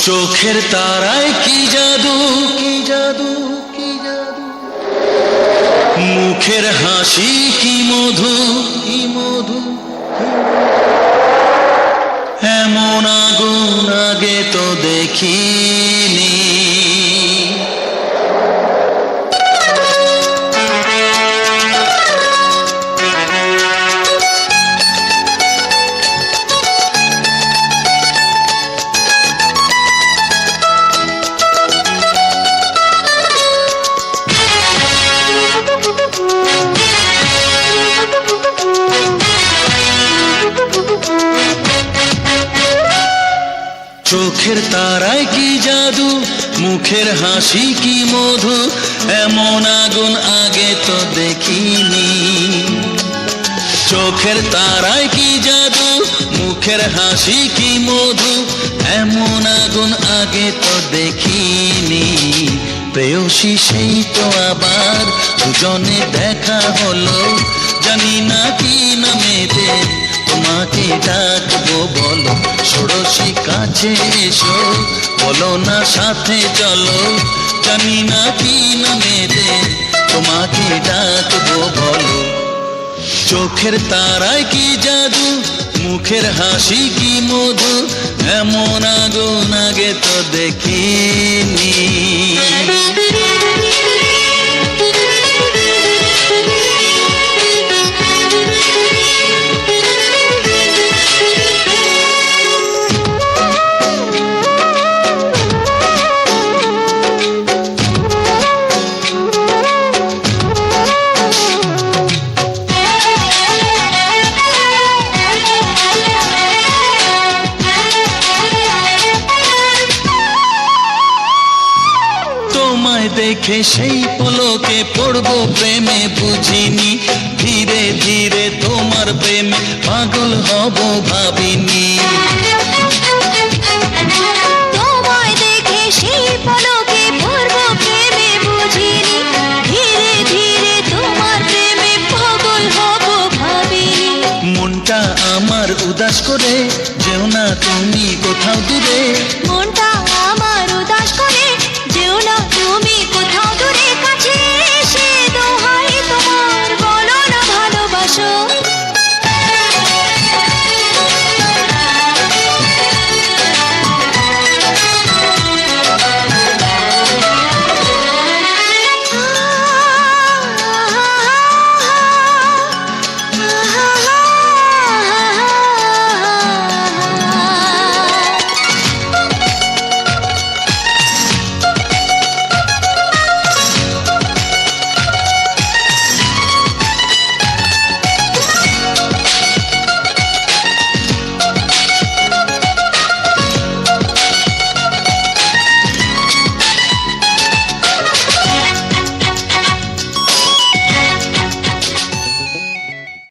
চোখের তারায় কি জাদু, কি জাদু, কি জাদু, মুখের হাসি কি মধু, কি মধু, এমন আগুন আগে তো দেখিনি। চোখের তারায় কি জাদু, মুখের হাসি কি মধু, এমন আগুন আগে তো দেখিনি। চোখের তারায় কি জাদু, মুখের হাসি কি মধু, এমন আগুন আগে তো দেখিনি। প্রেয়সী সেই তো আবার দুজনে দেখা হলো, জানি না কি নামেতে তোমাকে ডাকবো বলো। ষোড়শী কাছে এসো, বলো না সাথে চলো, জানি না কি নামেতে তোমাকে ডাকবো বলো। চোখের তারায় কি জাদু, মুখের হাসি কি মধু, এমন আগুন আগে তো দেখিনি। দেখে সেই পলকে পড়বো প্রেমে বুঝিনি, ধীরে ধীরে তোমার প্রেমে পাগল হব ভাবিনি। তোমায় দেখে সেই পলকে পড়বো প্রেমে বুঝিনি, ধীরে ধীরে তোমার প্রেমে পাগল হব ভাবিনি। মনটা আমার উদাস করে যেও না তুমি কোথাও দূরে, মনটা আমার উদাস করে যেও না তুমি কোথাও দূরে, কাছে